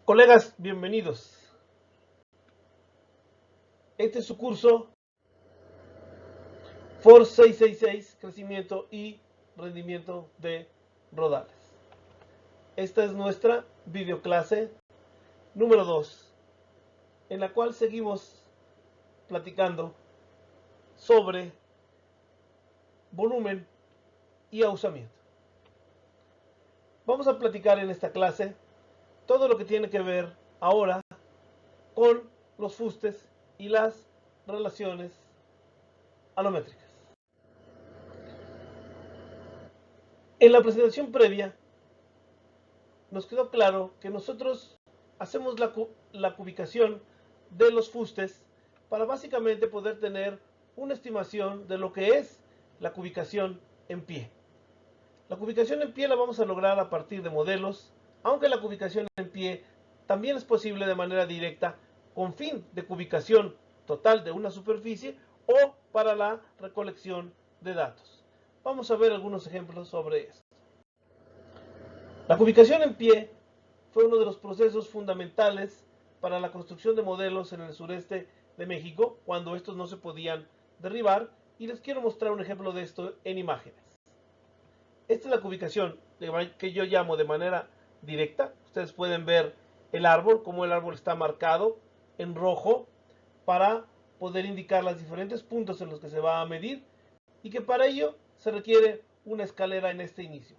Colegas, bienvenidos. Este es su curso FOR 666, crecimiento y rendimiento de rodales. Esta es nuestra videoclase número 2, en la cual seguimos platicando sobre volumen y ahusamiento. Vamos a platicar en esta clase todo lo que tiene que ver ahora con los fustes y las relaciones alométricas. En la presentación previa nos quedó claro que nosotros hacemos la cubicación de los fustes para básicamente poder tener una estimación de lo que es la cubicación en pie. La cubicación en pie la vamos a lograr a partir de modelos, aunque la cubicación en pie también es posible de manera directa con fin de cubicación total de una superficie o para la recolección de datos. Vamos a ver algunos ejemplos sobre esto. La cubicación en pie fue uno de los procesos fundamentales para la construcción de modelos en el sureste de México, cuando estos no se podían derribar, y les quiero mostrar un ejemplo de esto en imágenes. Esta es la cubicación que yo llamo de manera directa. Ustedes pueden ver el árbol, cómo el árbol está marcado en rojo para poder indicar los diferentes puntos en los que se va a medir, y que para ello se requiere una escalera en este inicio.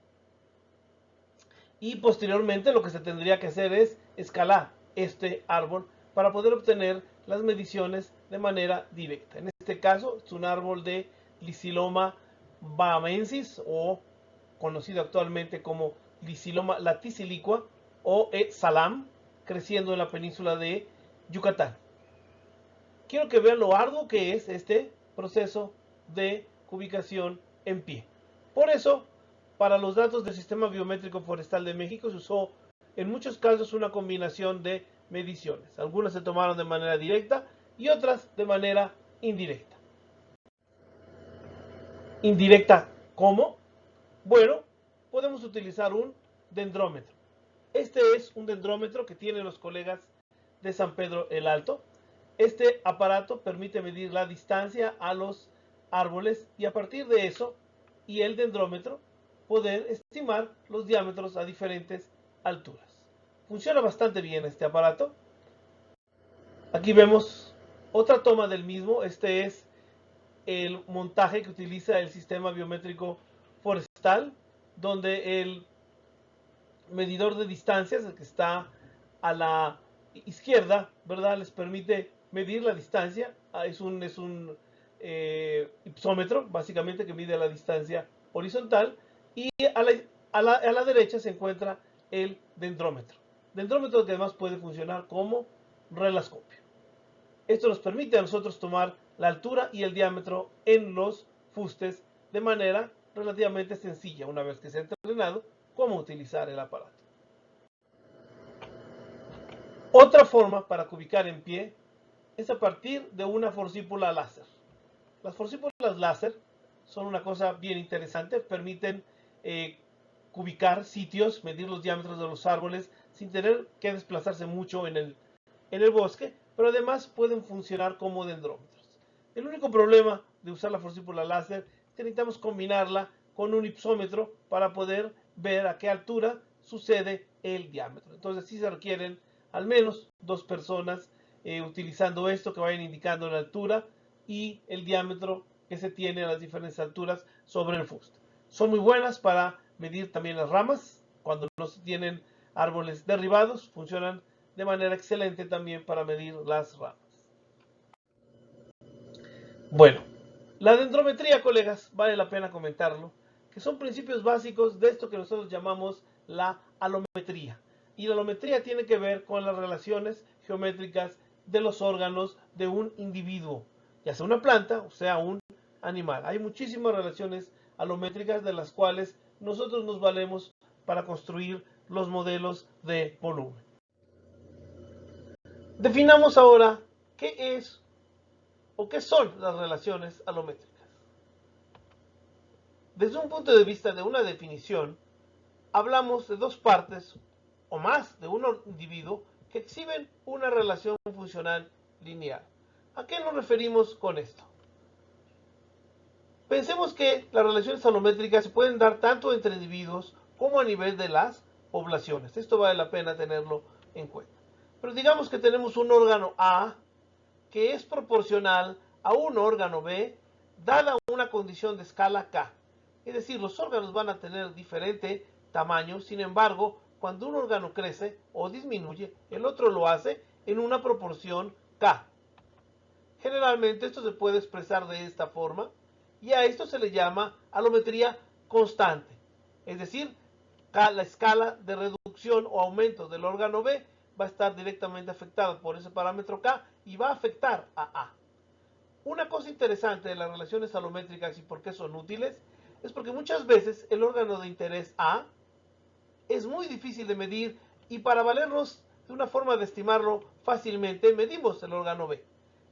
Y posteriormente lo que se tendría que hacer es escalar este árbol para poder obtener las mediciones de manera directa. En este caso es un árbol de Lyciloma bahamensis, o conocido actualmente como Lyciloma laticilicua o salam, creciendo en la península de Yucatán. Quiero que vean lo arduo que es este proceso de cubicación en pie. Por eso, para los datos del Sistema Biométrico Forestal de México se usó en muchos casos una combinación de mediciones. Algunas se tomaron de manera directa y otras de manera indirecta. ¿Indirecta cómo? Bueno, podemos utilizar un dendrómetro. Este es un dendrómetro que tienen los colegas de San Pedro el Alto. Este aparato permite medir la distancia a los árboles y a partir de eso y el dendrómetro poder estimar los diámetros a diferentes alturas. Funciona bastante bien este aparato. Aquí vemos otra toma del mismo. Este es el montaje que utiliza el Sistema Biométrico Forestal, donde el medidor de distancias, el que está a la izquierda, ¿verdad?, les permite medir la distancia. Es un ipsómetro, básicamente, que mide la distancia horizontal. Y a la derecha se encuentra el dendrómetro. Dendrómetro que además puede funcionar como relascopio. Esto nos permite a nosotros tomar la altura y el diámetro en los fustes de manera relativamente sencilla, una vez que se ha entrenado cómo utilizar el aparato. Otra forma para cubicar en pie es a partir de una forcípula láser. Las forcípulas láser son una cosa bien interesante, permiten cubicar sitios, medir los diámetros de los árboles sin tener que desplazarse mucho en el bosque, pero además pueden funcionar como dendrómetros. El único problema de usar la forcípula láser es que necesitamos combinarla con un ipsómetro para poder ver a qué altura sucede el diámetro. Entonces sí se requieren al menos 2 personas utilizando esto, que vayan indicando la altura y el diámetro que se tiene a las diferentes alturas sobre el fuste. Son muy buenas para medir también las ramas. Cuando no se tienen árboles derribados, funcionan de manera excelente también para medir las ramas. Bueno, la dendrometría, colegas, vale la pena comentarlo, que son principios básicos de esto que nosotros llamamos la alometría. Y la alometría tiene que ver con las relaciones geométricas de los órganos de un individuo, ya sea una planta o sea un animal. Hay muchísimas relaciones alométricas de las cuales nosotros nos valemos para construir los modelos de volumen. Definamos ahora qué es o qué son las relaciones alométricas. Desde un punto de vista de una definición, hablamos de dos partes o más de un individuo que exhiben una relación funcional lineal. ¿A qué nos referimos con esto? Pensemos que las relaciones alométricas se pueden dar tanto entre individuos como a nivel de las poblaciones. Esto vale la pena tenerlo en cuenta. Pero digamos que tenemos un órgano A que es proporcional a un órgano B dada una condición de escala K. Es decir, los órganos van a tener diferente tamaño, sin embargo, cuando un órgano crece o disminuye, el otro lo hace en una proporción K. Generalmente esto se puede expresar de esta forma y a esto se le llama alometría constante. Es decir, la escala de reducción o aumento del órgano B va a estar directamente afectada por ese parámetro K y va a afectar a A. Una cosa interesante de las relaciones alométricas y por qué son útiles es porque muchas veces el órgano de interés A es muy difícil de medir y para valernos de una forma de estimarlo fácilmente medimos el órgano B.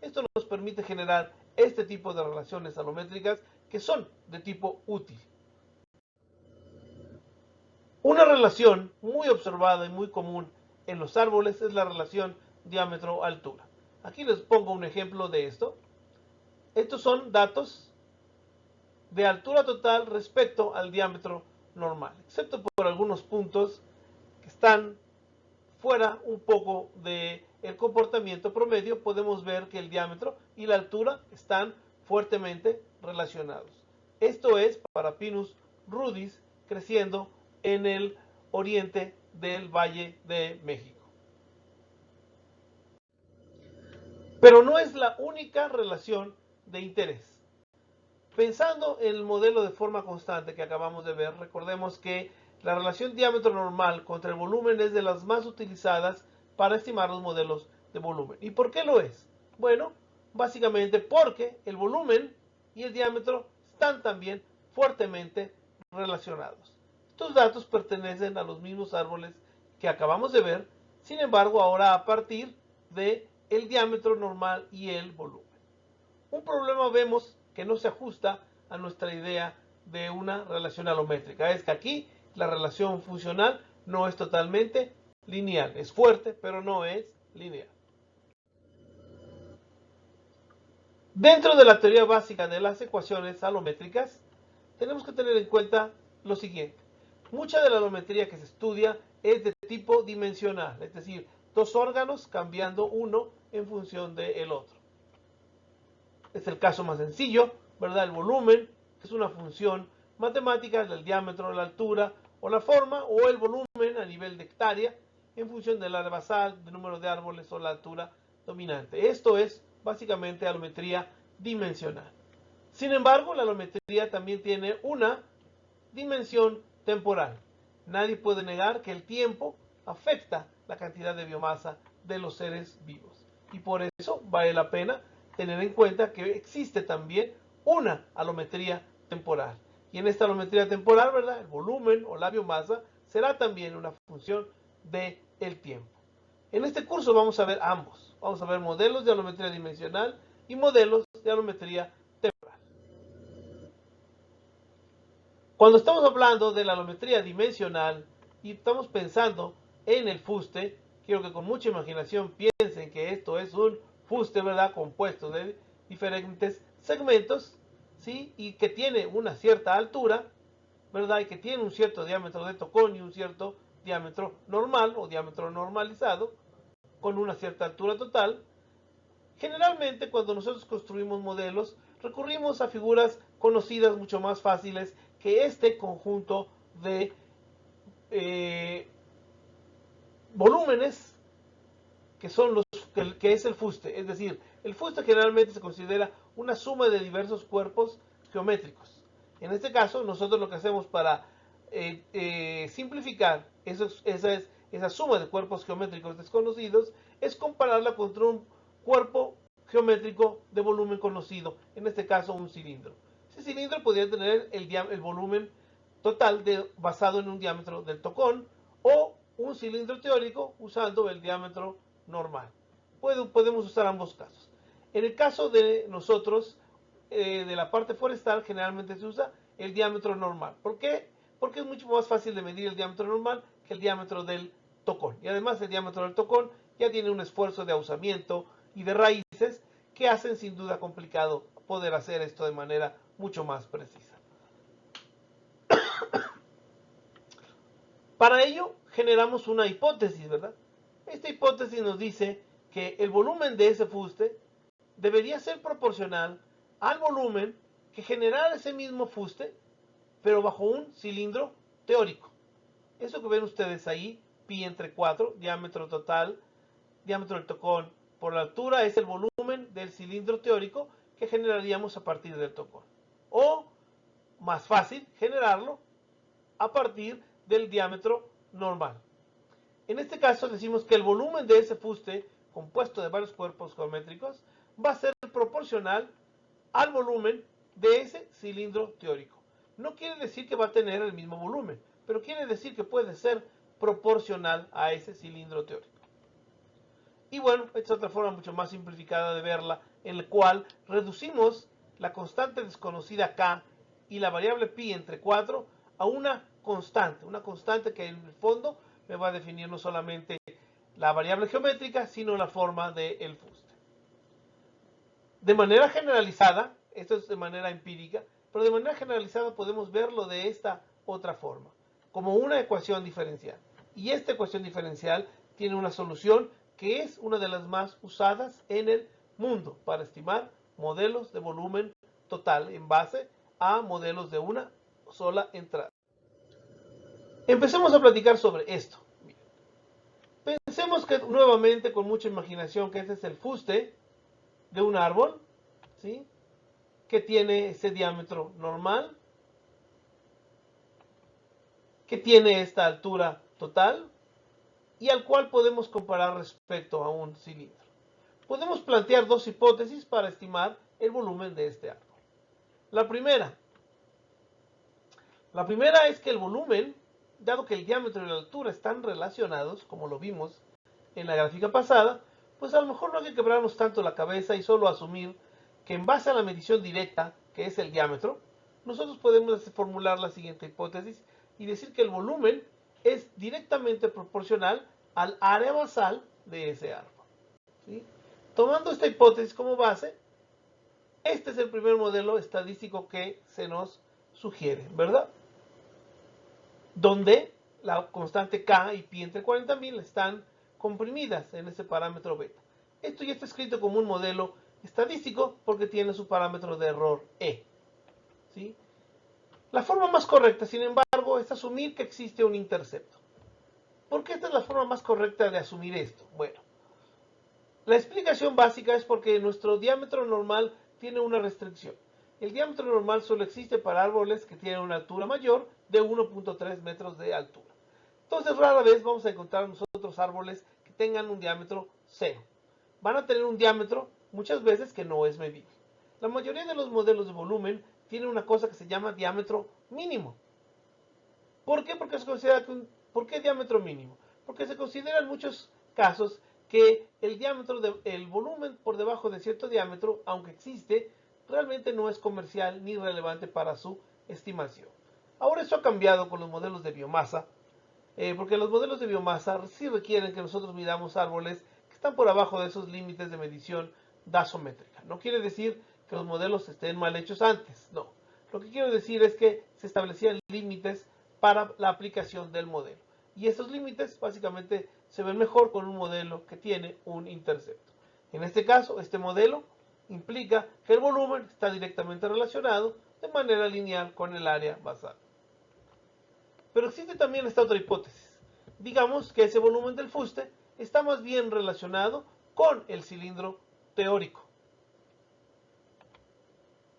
Esto nos permite generar este tipo de relaciones alométricas que son de tipo útil. Una relación muy observada y muy común en los árboles es la relación diámetro-altura. Aquí les pongo un ejemplo de esto. Estos son datos de altura total respecto al diámetro normal, excepto por algunos puntos que están fuera un poco del comportamiento promedio. Podemos ver que el diámetro y la altura están fuertemente relacionados. Esto es para Pinus rudis creciendo en el oriente del Valle de México. Pero no es la única relación de interés. Pensando en el modelo de forma constante que acabamos de ver, recordemos que la relación diámetro normal contra el volumen es de las más utilizadas para estimar los modelos de volumen. ¿Y por qué lo es? Bueno, básicamente porque el volumen y el diámetro están también fuertemente relacionados. Estos datos pertenecen a los mismos árboles que acabamos de ver, sin embargo, ahora a partir del diámetro normal y el volumen. Un problema vemos que no se ajusta a nuestra idea de una relación alométrica. Es que aquí la relación funcional no es totalmente lineal. Es fuerte, pero no es lineal. Dentro de la teoría básica de las ecuaciones alométricas, tenemos que tener en cuenta lo siguiente. Mucha de la alometría que se estudia es de tipo dimensional, es decir, dos órganos cambiando uno en función del otro. Es el caso más sencillo, ¿verdad? El volumen es una función matemática del diámetro, la altura o la forma, o el volumen a nivel de hectárea en función del área basal, del número de árboles o la altura dominante. Esto es básicamente alometría dimensional. Sin embargo, la alometría también tiene una dimensión temporal. Nadie puede negar que el tiempo afecta la cantidad de biomasa de los seres vivos. Y por eso vale la pena tener en cuenta que existe también una alometría temporal. Y en esta alometría temporal, ¿verdad? El volumen o la biomasa será también una función del tiempo. En este curso vamos a ver ambos. Vamos a ver modelos de alometría dimensional y modelos de alometría temporal. Cuando estamos hablando de la alometría dimensional y estamos pensando en el fuste, quiero que con mucha imaginación piensen que esto es un fuste, ¿verdad? Compuesto de diferentes segmentos, ¿sí? Y que tiene una cierta altura, ¿verdad? Y que tiene un cierto diámetro de tocón y un cierto diámetro normal o diámetro normalizado, con una cierta altura total. Generalmente, cuando nosotros construimos modelos, recurrimos a figuras conocidas mucho más fáciles que este conjunto de volúmenes que son que es el fuste. Es decir, el fuste generalmente se considera una suma de diversos cuerpos geométricos. En este caso, nosotros lo que hacemos para simplificar esa suma de cuerpos geométricos desconocidos es compararla contra un cuerpo geométrico de volumen conocido, en este caso un cilindro. Ese cilindro podría tener el volumen total basado en un diámetro del tocón o un cilindro teórico usando el diámetro normal. Podemos usar ambos casos. En el caso de nosotros, de la parte forestal, generalmente se usa el diámetro normal. ¿Por qué? Porque es mucho más fácil de medir el diámetro normal que el diámetro del tocón. Y además el diámetro del tocón ya tiene un esfuerzo de ahuzamiento y de raíces que hacen sin duda complicado poder hacer esto de manera mucho más precisa. Para ello generamos una hipótesis, ¿verdad? Esta hipótesis nos dice que el volumen de ese fuste debería ser proporcional al volumen que generara ese mismo fuste, pero bajo un cilindro teórico. Eso que ven ustedes ahí, pi entre 4, diámetro total, diámetro del tocón por la altura, es el volumen del cilindro teórico que generaríamos a partir del tocón. O, más fácil, generarlo a partir del diámetro normal. En este caso decimos que el volumen de ese fuste, compuesto de varios cuerpos geométricos, va a ser proporcional al volumen de ese cilindro teórico. No quiere decir que va a tener el mismo volumen, pero quiere decir que puede ser proporcional a ese cilindro teórico. Y bueno, esta es otra forma mucho más simplificada de verla, en la cual reducimos la constante desconocida k y la variable pi entre 4 a una constante que en el fondo me va a definir no solamente la variable geométrica, sino la forma del fuste. De manera generalizada, esto es de manera empírica, pero de manera generalizada podemos verlo de esta otra forma, como una ecuación diferencial. Y esta ecuación diferencial tiene una solución que es una de las más usadas en el mundo para estimar modelos de volumen total en base a modelos de una sola entrada. Empecemos a platicar sobre esto. Pensemos que nuevamente con mucha imaginación que este es el fuste de un árbol, ¿sí?, que tiene ese diámetro normal, que tiene esta altura total y al cual podemos comparar respecto a un cilindro. Podemos plantear dos hipótesis para estimar el volumen de este árbol. La primera es que el volumen, dado que el diámetro y la altura están relacionados, como lo vimos en la gráfica pasada, pues a lo mejor no hay que quebrarnos tanto la cabeza y solo asumir que en base a la medición directa, que es el diámetro, nosotros podemos formular la siguiente hipótesis y decir que el volumen es directamente proporcional al área basal de ese árbol, ¿sí? Tomando esta hipótesis como base, este es el primer modelo estadístico que se nos sugiere, ¿verdad? Donde la constante k y pi entre 40.000 están comprimidas en ese parámetro beta. Esto ya está escrito como un modelo estadístico porque tiene su parámetro de error e, ¿sí? La forma más correcta, sin embargo, es asumir que existe un intercepto. ¿Por qué esta es la forma más correcta de asumir esto? Bueno, la explicación básica es porque nuestro diámetro normal tiene una restricción. El diámetro normal solo existe para árboles que tienen una altura mayor de 1.3 metros de altura. Entonces rara vez vamos a encontrar nosotros árboles que tengan un diámetro 0. Van a tener un diámetro muchas veces que no es medible. La mayoría de los modelos de volumen tienen una cosa que se llama diámetro mínimo. ¿Por qué? Porque se considera ¿por qué diámetro mínimo? Porque se considera en muchos casos que el volumen por debajo de cierto diámetro, aunque existe, realmente no es comercial ni relevante para su estimación. Ahora esto ha cambiado con los modelos de biomasa, porque los modelos de biomasa sí requieren que nosotros midamos árboles que están por abajo de esos límites de medición dasométrica. No quiere decir que los modelos estén mal hechos antes, no. Lo que quiero decir es que se establecían límites para la aplicación del modelo. Y esos límites básicamente se ven mejor con un modelo que tiene un intercepto. En este caso, este modelo implica que el volumen está directamente relacionado de manera lineal con el área basal. Pero existe también esta otra hipótesis. Digamos que ese volumen del fuste está más bien relacionado con el cilindro teórico.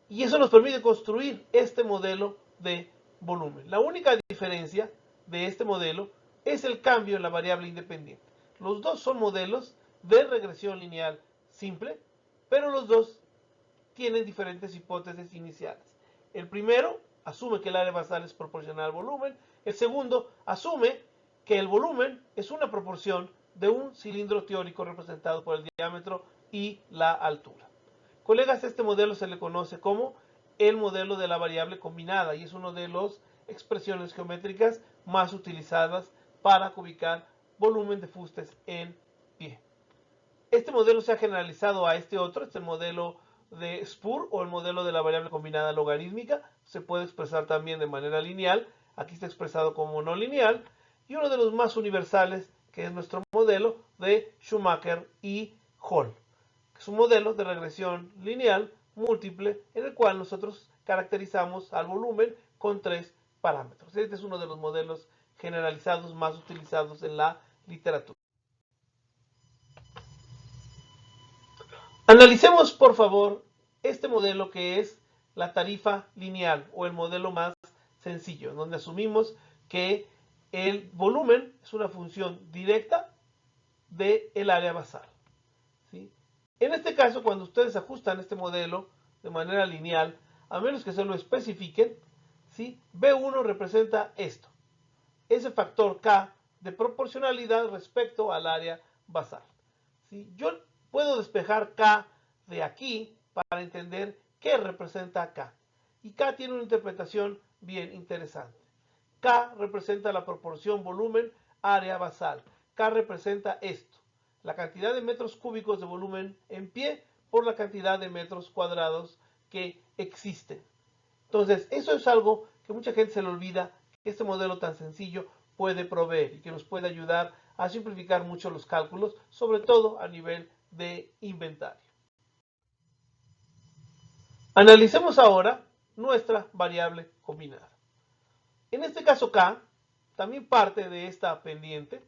Y eso nos permite construir este modelo de volumen. La única diferencia de este modelo es el cambio en la variable independiente. Los dos son modelos de regresión lineal simple, pero los dos tienen diferentes hipótesis iniciales. El primero asume que el área basal es proporcional al volumen. El segundo asume que el volumen es una proporción de un cilindro teórico representado por el diámetro y la altura. Colegas, este modelo se le conoce como el modelo de la variable combinada y es una de las expresiones geométricas más utilizadas para ubicar volumen de fustes en pie. Este modelo se ha generalizado a este otro, este modelo de Spur o el modelo de la variable combinada logarítmica. Se puede expresar también de manera lineal. Aquí está expresado como no lineal. Y uno de los más universales, que es nuestro modelo de Schumacher y Hall, que es un modelo de regresión lineal múltiple en el cual nosotros caracterizamos al volumen con 3 parámetros. Este es uno de los modelos generalizados más utilizados en la literatura. Analicemos, por favor, este modelo que es la tarifa lineal o el modelo más sencillo, donde asumimos que el volumen es una función directa del área basal. ¿Sí? En este caso, cuando ustedes ajustan este modelo de manera lineal, a menos que se lo especifiquen, ¿sí? B1 representa esto, ese factor K de proporcionalidad respecto al área basal. ¿Sí? Yo puedo despejar K de aquí para entender qué representa K. Y K tiene una interpretación bien interesante. K representa la proporción volumen área basal. K representa esto, la cantidad de metros cúbicos de volumen en pie por la cantidad de metros cuadrados que existen. Entonces, eso es algo que mucha gente se le olvida, que este modelo tan sencillo puede proveer y que nos puede ayudar a simplificar mucho los cálculos, sobre todo a nivel de inventario. Analicemos ahora nuestra variable combinada. En este caso K, también parte de esta pendiente,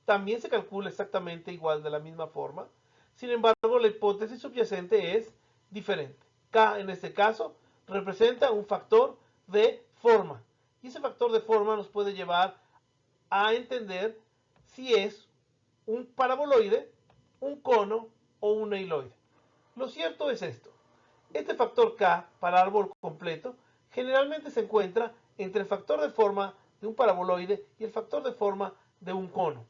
también se calcula exactamente igual de la misma forma. Sin embargo, la hipótesis subyacente es diferente. K en este caso representa un factor de forma. Y ese factor de forma nos puede llevar a entender si es un paraboloide, un cono o un hiloide. Lo cierto es esto. Este factor K para árbol completo generalmente se encuentra entre el factor de forma de un paraboloide y el factor de forma de un cono.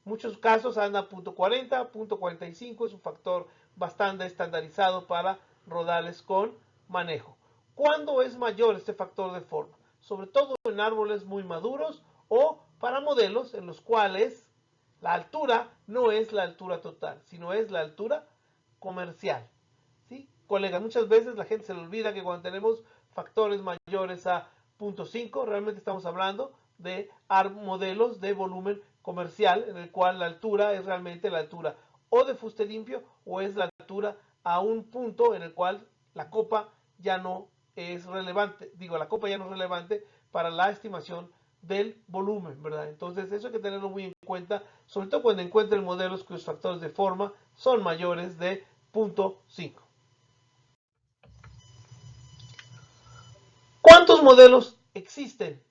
En muchos casos anda a .40, .45, es un factor bastante estandarizado para rodales con manejo. ¿Cuándo es mayor este factor de forma? Sobre todo en árboles muy maduros o para modelos en los cuales la altura no es la altura total, sino es la altura comercial. ¿Sí? Colegas, muchas veces la gente se le olvida que cuando tenemos factores mayores a 0.5, realmente estamos hablando de modelos de volumen comercial, en el cual la altura es realmente la altura o de fuste limpio o es la altura a un punto en el cual la copa ya no es relevante. Digo, la copa ya no es relevante para la estimación del volumen, ¿verdad? Entonces eso hay que tenerlo muy en cuenta, sobre todo cuando encuentren modelos cuyos factores de forma son mayores de 0.5. ¿Cuántos modelos existen?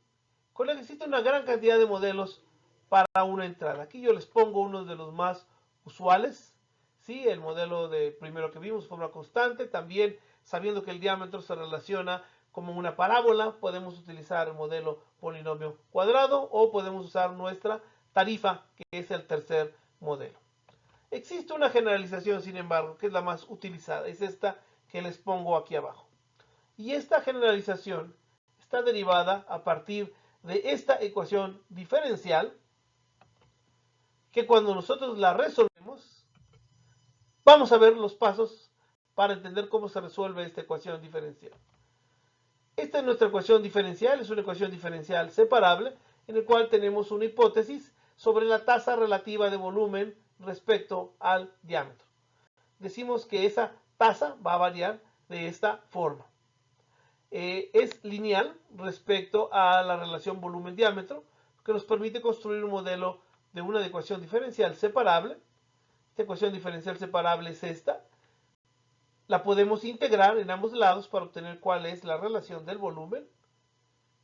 Colegas, existe una gran cantidad de modelos para una entrada. Aquí yo les pongo uno de los más usuales. ¿Sí? El modelo de primero que vimos, forma constante. También, sabiendo que el diámetro se relaciona como una parábola, podemos utilizar el modelo polinomio cuadrado o podemos usar nuestra tarifa, que es el tercer modelo. Existe una generalización, sin embargo, que es la más utilizada. Es esta que les pongo aquí abajo. Y esta generalización está derivada a partir de esta ecuación diferencial, que cuando nosotros la resolvemos, vamos a ver los pasos para entender cómo se resuelve esta ecuación diferencial. Esta es nuestra ecuación diferencial, es una ecuación diferencial separable, en el cual tenemos una hipótesis sobre la tasa relativa de volumen respecto al diámetro. Decimos que esa tasa va a variar de esta forma. Es lineal respecto a la relación volumen-diámetro, que nos permite construir un modelo de una ecuación diferencial separable. Esta ecuación diferencial separable es esta. La podemos integrar en ambos lados para obtener cuál es la relación del volumen.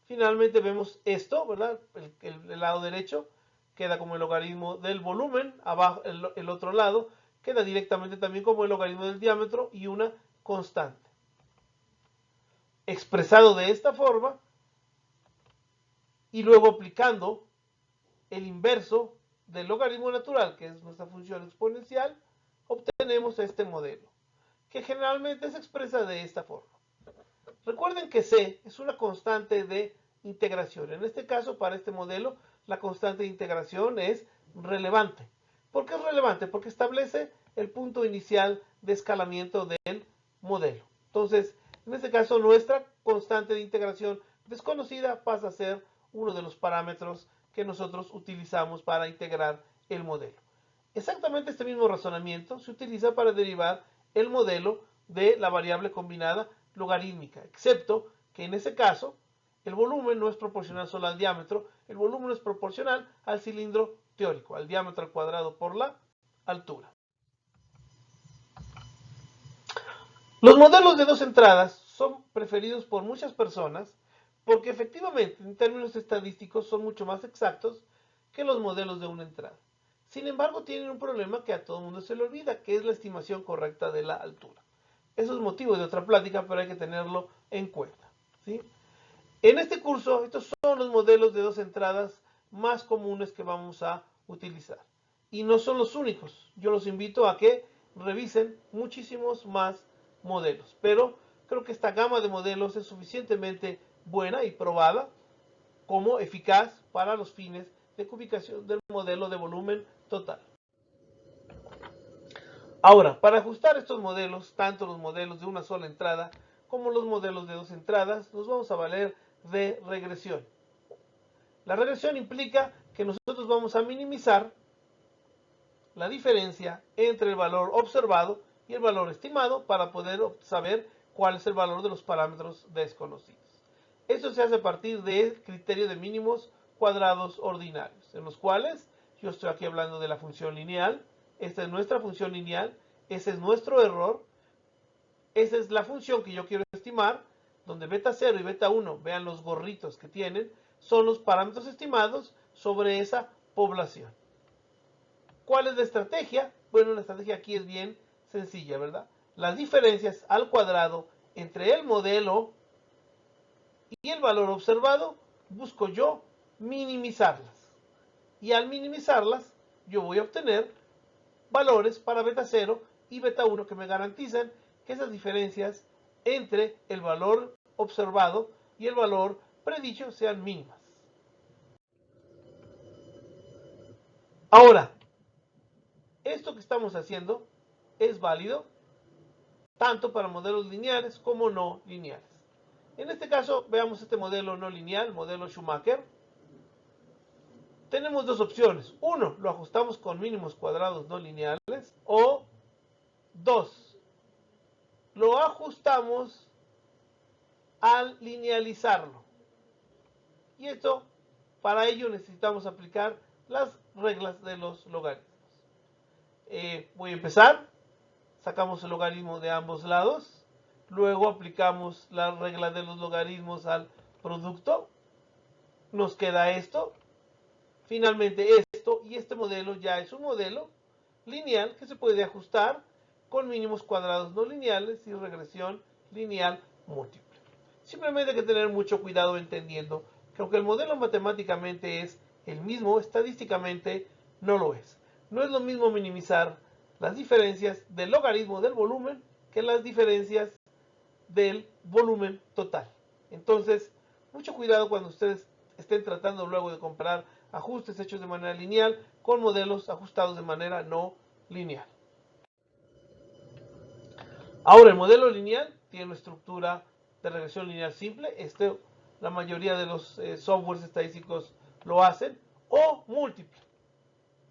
Finalmente vemos esto, ¿verdad? El lado derecho queda como el logaritmo del volumen, abajo el otro lado queda directamente también como el logaritmo del diámetro y una constante. Expresado de esta forma, y luego aplicando el inverso del logaritmo natural, que es nuestra función exponencial, obtenemos este modelo, que generalmente se expresa de esta forma. Recuerden que C es una constante de integración. En este caso, para este modelo, la constante de integración es relevante. ¿Por qué es relevante? Porque establece el punto inicial de escalamiento del modelo. Entonces, en este caso, nuestra constante de integración desconocida pasa a ser uno de los parámetros que nosotros utilizamos para integrar el modelo. Exactamente este mismo razonamiento se utiliza para derivar el modelo de la variable combinada logarítmica, excepto que en ese caso el volumen no es proporcional solo al diámetro, el volumen es proporcional al cilindro teórico, al diámetro al cuadrado por la altura. Los modelos de dos entradas son preferidos por muchas personas porque efectivamente en términos estadísticos son mucho más exactos que los modelos de una entrada. Sin embargo, tienen un problema que a todo el mundo se le olvida, que es la estimación correcta de la altura. Eso es motivo de otra plática, pero hay que tenerlo en cuenta, ¿sí? En este curso, estos son los modelos de dos entradas más comunes que vamos a utilizar. Y no son los únicos. Yo los invito a que revisen muchísimos más modelos. Pero creo que esta gama de modelos es suficientemente buena y probada como eficaz para los fines de cubicación del modelo de volumen total. Ahora, para ajustar estos modelos, tanto los modelos de una sola entrada como los modelos de dos entradas, nos vamos a valer de regresión. La regresión implica que nosotros vamos a minimizar la diferencia entre el valor observado y el valor estimado para poder saber cuál es el valor de los parámetros desconocidos. Esto se hace a partir del criterio de mínimos cuadrados ordinarios, en los cuales yo estoy aquí hablando de la función lineal. Esta es nuestra función lineal, ese es nuestro error, esa es la función que yo quiero estimar, donde beta 0 y beta 1, vean los gorritos que tienen, son los parámetros estimados sobre esa población. ¿Cuál es la estrategia? Bueno, la estrategia aquí es bien sencilla, ¿verdad? Las diferencias al cuadrado entre el modelo y el valor observado, busco yo minimizarlas. Y al minimizarlas, yo voy a obtener valores para beta 0 y beta 1 que me garantizan que esas diferencias entre el valor observado y el valor predicho sean mínimas. Ahora, esto que estamos haciendo es válido tanto para modelos lineales como no lineales. En este caso, veamos este modelo no lineal, modelo Schumacher. Tenemos dos opciones. Uno, lo ajustamos con mínimos cuadrados no lineales. O dos, lo ajustamos al linealizarlo. Y esto, para ello necesitamos aplicar las reglas de los logaritmos. Voy a empezar. Sacamos el logaritmo de ambos lados. Luego aplicamos la regla de los logaritmos al producto. Nos queda esto. Finalmente esto, y este modelo ya es un modelo lineal que se puede ajustar con mínimos cuadrados no lineales y regresión lineal múltiple. Simplemente hay que tener mucho cuidado entendiendo que aunque el modelo matemáticamente es el mismo, estadísticamente no lo es. No es lo mismo minimizar las diferencias del logaritmo del volumen que las diferencias del volumen total. Entonces, mucho cuidado cuando ustedes estén tratando luego de comparar ajustes hechos de manera lineal con modelos ajustados de manera no lineal. Ahora, el modelo lineal tiene una estructura de regresión lineal simple. La mayoría de los softwares estadísticos lo hacen. O múltiple.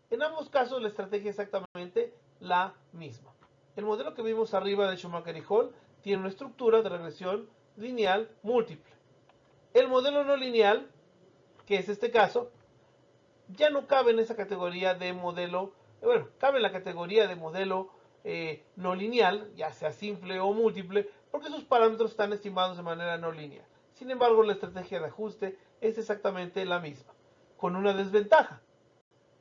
En ambos casos, la estrategia es exactamente la misma. El modelo que vimos arriba de Schumacher y Hall tiene una estructura de regresión lineal múltiple. El modelo no lineal, que es este caso, ya no cabe en esa categoría de modelo, bueno, cabe en la categoría de modelo no lineal, ya sea simple o múltiple, porque sus parámetros están estimados de manera no lineal. Sin embargo, la estrategia de ajuste es exactamente la misma, con una desventaja.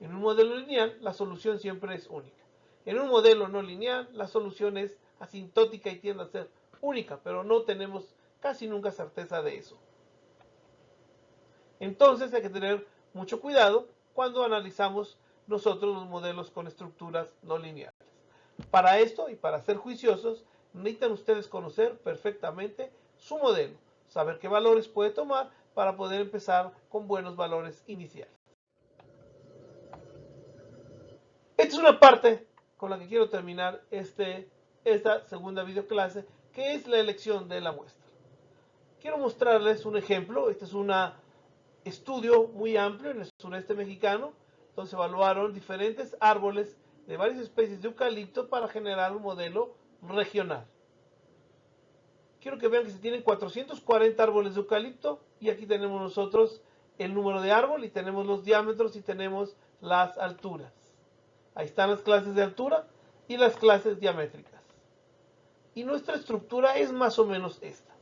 En un modelo lineal, la solución siempre es única. En un modelo no lineal, la solución es asintótica y tiende a ser única, pero no tenemos casi nunca certeza de eso. Entonces hay que tener mucho cuidado cuando analizamos nosotros los modelos con estructuras no lineales. Para esto y para ser juiciosos, necesitan ustedes conocer perfectamente su modelo, saber qué valores puede tomar para poder empezar con buenos valores iniciales. Esta es una parte con la que quiero terminar esta segunda videoclase, que es la elección de la muestra. Quiero mostrarles un ejemplo. Este es un estudio muy amplio en el sureste mexicano, donde se evaluaron diferentes árboles de varias especies de eucalipto para generar un modelo regional. Quiero que vean que se tienen 440 árboles de eucalipto, y aquí tenemos nosotros el número de árbol, y tenemos los diámetros, y tenemos las alturas. Ahí están las clases de altura y las clases diamétricas. Y nuestra estructura es más o menos esta.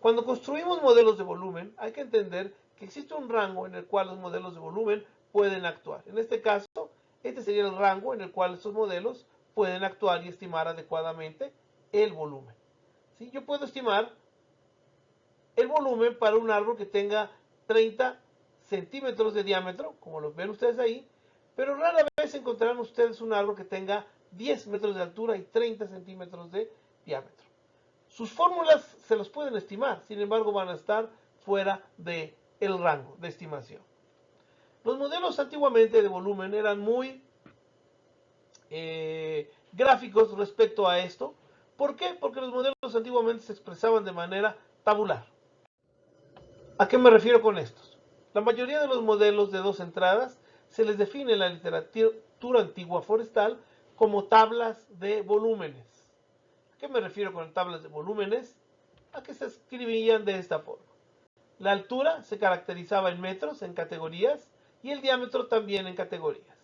Cuando construimos modelos de volumen, hay que entender que existe un rango en el cual los modelos de volumen pueden actuar. En este caso, este sería el rango en el cual estos modelos pueden actuar y estimar adecuadamente el volumen. ¿Sí? Yo puedo estimar el volumen para un árbol que tenga 30 centímetros de diámetro, como lo ven ustedes ahí, pero rara vez encontrarán ustedes un árbol que tenga 10 metros de altura y 30 centímetros de diámetro. Sus fórmulas se los pueden estimar, sin embargo van a estar fuera del rango de estimación. Los modelos antiguamente de volumen eran muy gráficos respecto a esto. ¿Por qué? Porque los modelos antiguamente se expresaban de manera tabular. ¿A qué me refiero con estos? La mayoría de los modelos de dos entradas se les define en la literatura antigua forestal como tablas de volúmenes. ¿A qué me refiero con tablas de volúmenes? A que se escribían de esta forma. La altura se caracterizaba en metros, en categorías, y el diámetro también en categorías.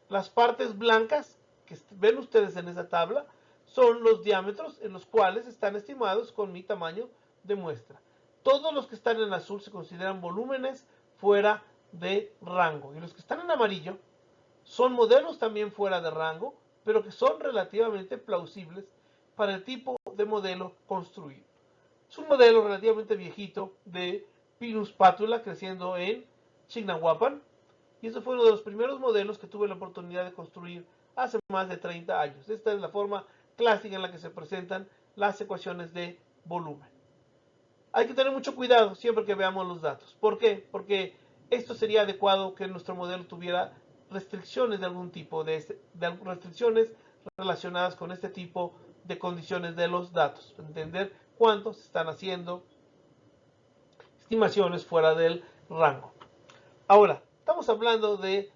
Las partes blancas que ven ustedes en esa tabla son los diámetros, en los cuales están estimados con mi tamaño de muestra. Todos los que están en azul se consideran volúmenes fuera de rango, y los que están en amarillo son modelos también fuera de rango, pero que son relativamente plausibles para el tipo de modelo construido. Es un modelo relativamente viejito de Pinus patula creciendo en Chignahuapan, y este fue uno de los primeros modelos que tuve la oportunidad de construir hace más de 30 años. Esta es la forma clásica en la que se presentan las ecuaciones de volumen. Hay que tener mucho cuidado siempre que veamos los datos. ¿Por qué? Porque esto sería adecuado que nuestro modelo tuviera restricciones de algún tipo, restricciones relacionadas con este tipo de condiciones de los datos. Entender cuánto se están haciendo estimaciones fuera del rango. Ahora, estamos hablando de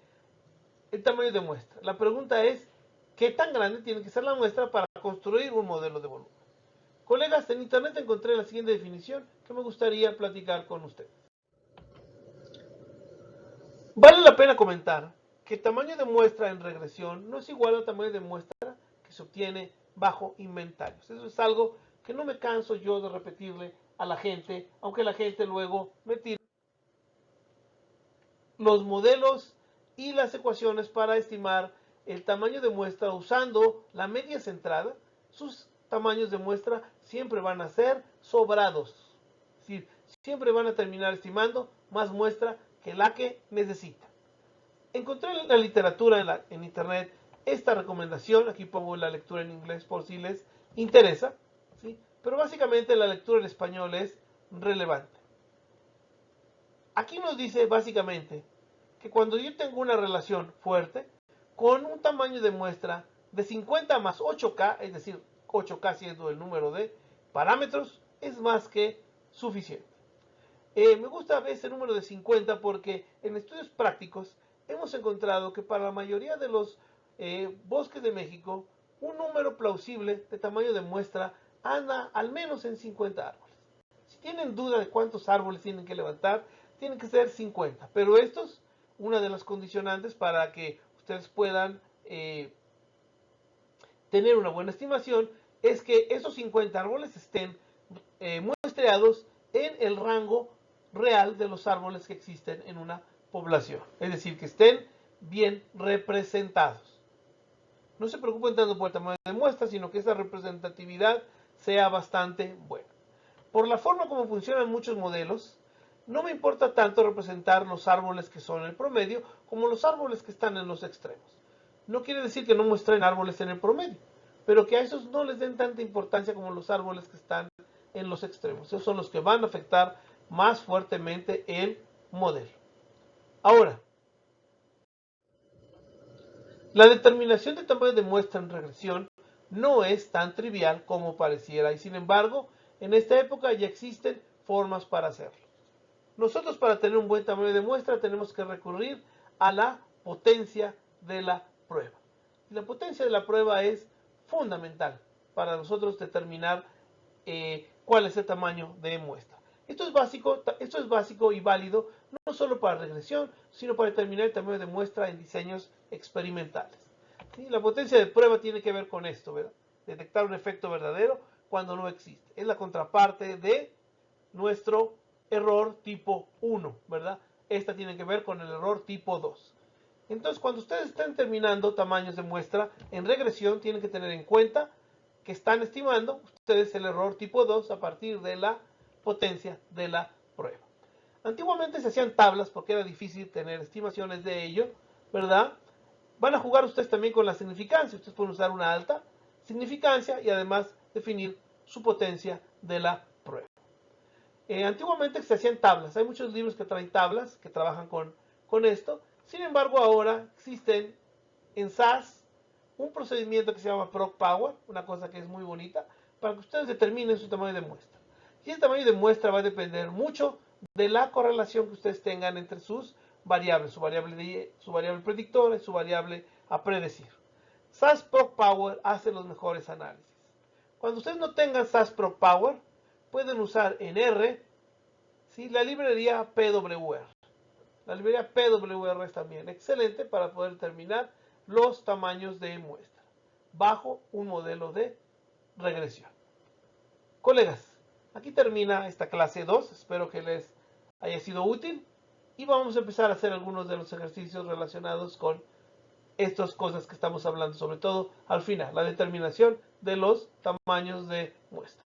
el tamaño de muestra. La pregunta es, ¿qué tan grande tiene que ser la muestra para construir un modelo de volumen? Colegas, en internet encontré la siguiente definición que me gustaría platicar con ustedes. Vale la pena comentar que el tamaño de muestra en regresión no es igual al tamaño de muestra que se obtiene bajo inventarios. Eso es algo que no me canso yo de repetirle a la gente, aunque la gente luego me tire los modelos y las ecuaciones para estimar el tamaño de muestra usando la media centrada. Sus tamaños de muestra siempre van a ser sobrados. Es decir, siempre van a terminar estimando más muestra que la que necesita. Encontré en la literatura en internet esta recomendación. Aquí pongo la lectura en inglés por si les interesa, ¿sí? Pero básicamente la lectura en español es relevante. Aquí nos dice básicamente que cuando yo tengo una relación fuerte con un tamaño de muestra de 50 más 8K, es decir, 8K siendo el número de parámetros, es más que suficiente. Me gusta ese número de 50 porque en estudios prácticos hemos encontrado que para la mayoría de los bosques de México, un número plausible de tamaño de muestra anda al menos en 50 árboles. Si tienen duda de cuántos árboles tienen que levantar, tienen que ser 50. Pero estos, una de las condicionantes para que ustedes puedan tener una buena estimación, es que esos 50 árboles estén muestreados en el rango real de los árboles que existen en una población. Es decir, que estén bien representados. No se preocupen tanto por el tamaño de muestra, sino que esa representatividad sea bastante buena. Por la forma como funcionan muchos modelos, no me importa tanto representar los árboles que son el promedio como los árboles que están en los extremos. No quiere decir que no muestren árboles en el promedio, pero que a esos no les den tanta importancia como los árboles que están en los extremos. Esos son los que van a afectar más fuertemente el modelo. Ahora, La determinación del tamaño de muestra en regresión no es tan trivial como pareciera y sin embargo, en esta época ya existen formas para hacerlo. Nosotros para tener un buen tamaño de muestra tenemos que recurrir a la potencia de la prueba. Y la potencia de la prueba es fundamental para nosotros determinar cuál es el tamaño de muestra. Esto es básico y válido no solo para regresión, sino para determinar el tamaño de muestra en diseños experimentales. ¿Sí? La potencia de prueba tiene que ver con esto, ¿verdad? Detectar un efecto verdadero cuando no existe. Es la contraparte de nuestro error tipo 1, ¿verdad? Esta tiene que ver con el error tipo 2. Entonces, cuando ustedes estén determinando tamaños de muestra en regresión, tienen que tener en cuenta que están estimando ustedes el error tipo 2 a partir de la potencia de la prueba. Antiguamente se hacían tablas porque era difícil tener estimaciones de ello, ¿verdad? Van a jugar ustedes también con la significancia. Ustedes pueden usar una alta significancia y además definir su potencia de la prueba. Antiguamente se hacían tablas. Hay muchos libros que traen tablas que trabajan con esto. Sin embargo, ahora existen en SAS un procedimiento que se llama ProcPower, una cosa que es muy bonita, para que ustedes determinen su tamaño de muestra. Y ese tamaño de muestra va a depender mucho de la correlación que ustedes tengan entre sus variables, su variable predictora y su variable a predecir. SAS ProcPower hace los mejores análisis. Cuando ustedes no tengan SAS ProcPower, pueden usar en R, ¿sí?, la librería PWR. La librería PWR es también excelente para poder determinar los tamaños de muestra bajo un modelo de regresión. Colegas, aquí termina esta clase 2. Espero que les haya sido útil y vamos a empezar a hacer algunos de los ejercicios relacionados con estas cosas que estamos hablando, sobre todo al final, la determinación de los tamaños de muestra.